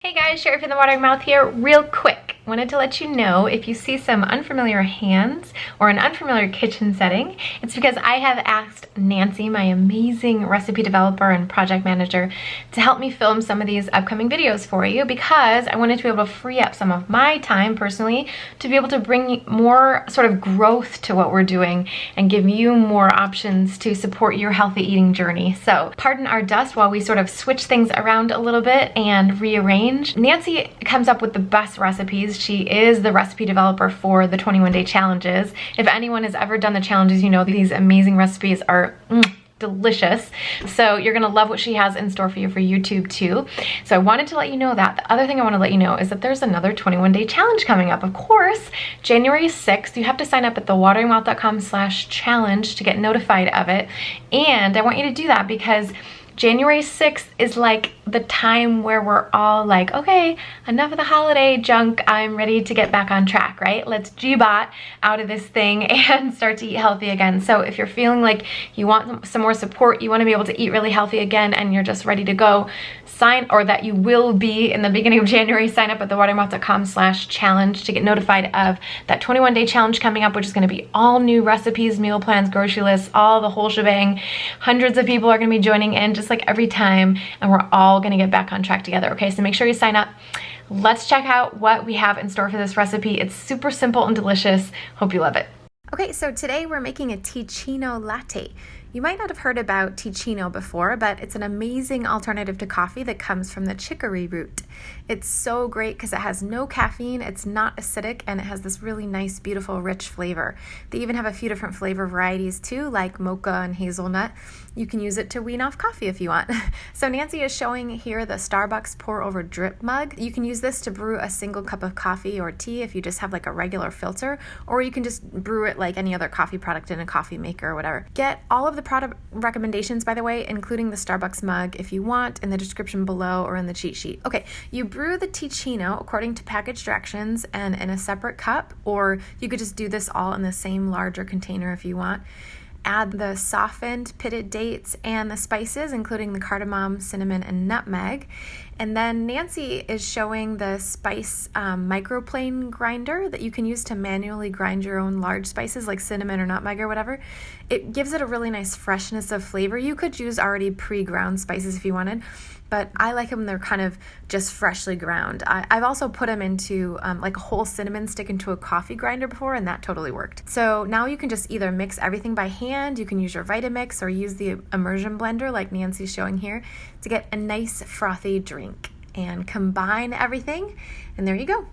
Hey guys, Cheri from the Watering Mouth here. Real quick, wanted to let you know if you see some unfamiliar hands or an unfamiliar kitchen setting, it's because I have asked Nancy, my amazing recipe developer and project manager, to help me film some of these upcoming videos for you because I wanted to be able to free up some of my time personally to be able to bring more sort of growth to what we're doing and give you more options to support your healthy eating journey. So pardon our dust while we sort of switch things around a little bit and rearrange. Nancy comes up with the best recipes. She is the recipe developer for the 21-day challenges. If anyone has ever done the challenges, you know these amazing recipes are delicious. So you're gonna love what she has in store for you for YouTube too. So I wanted to let you know that. The other thing I want to let you know is that there's another 21-day challenge coming up. Of course, January 6th, you have to sign up at thewateringmouth.com/challenge to get notified of it. And I want you to do that because January 6th is like the time where we're all like, okay, enough of the holiday junk. I'm ready to get back on track, right? Let's G-bot out of this thing and start to eat healthy again. So if you're feeling like you want some more support, you want to be able to eat really healthy again, and you're just ready to go, or that you will be in the beginning of January, sign up at thewateringmouth.com/challenge to get notified of that 21-day challenge coming up, which is going to be all new recipes, meal plans, grocery lists, all the whole shebang. Hundreds of people are going to be joining in just like every time, and we're all going to get back on track together. Okay, so make sure you sign up. Let's check out what we have in store for this recipe. It's super simple and delicious. Hope you love it. Okay, so today we're making a Teeccino latte. You might not have heard about Teeccino before, but it's an amazing alternative to coffee that comes from the chicory root. It's so great because it has no caffeine, it's not acidic, and it has this really nice, beautiful, rich flavor. They even have a few different flavor varieties too, like mocha and hazelnut. You can use it to wean off coffee if you want. So Nancy is showing here the Starbucks pour over drip mug. You can use this to brew a single cup of coffee or tea if you just have like a regular filter, or you can just brew it like any other coffee product in a coffee maker or whatever. Get all of the product recommendations, by the way, including the Starbucks mug if you want, in the description below or in the cheat sheet. Okay, you brew the Teeccino according to package directions and in a separate cup, or you could just do this all in the same larger container if you want. Add the softened pitted dates and the spices, including the cardamom, cinnamon, and nutmeg. And then Nancy is showing the spice microplane grinder that you can use to manually grind your own large spices like cinnamon or nutmeg or whatever. It gives it a really nice freshness of flavor. You could use already pre-ground spices if you wanted, but I like them, they're kind of just freshly ground. I've also put them into like a whole cinnamon stick into a coffee grinder before, and that totally worked. So now you can just either mix everything by hand, you can use your Vitamix, or use the immersion blender like Nancy's showing here to get a nice frothy drink. And combine everything, and there you go.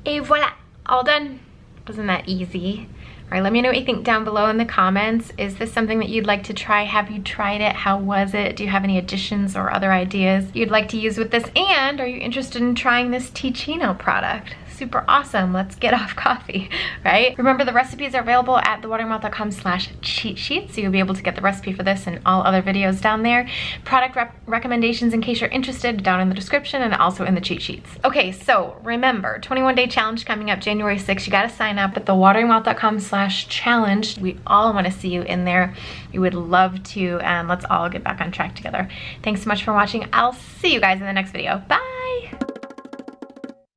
Et voila, all done. Wasn't that easy? All right, let me know what you think down below in the comments. Is this something that you'd like to try? Have you tried it? How was it? Do you have any additions or other ideas you'd like to use with this? And are you interested in trying this Teeccino product? Super awesome. Let's get off coffee, right? Remember, the recipes are available at thewateringmouth.com/cheat sheet, so you'll be able to get the recipe for this and all other videos down there. Product recommendations in case you're interested down in the description and also in the cheat sheets. Okay, so remember, 21-day challenge coming up January 6th. You got to sign up at thewateringmouth.com/challenge. We all want to see you in there. We would love to, and let's all get back on track together. Thanks so much for watching. I'll see you guys in the next video. Bye.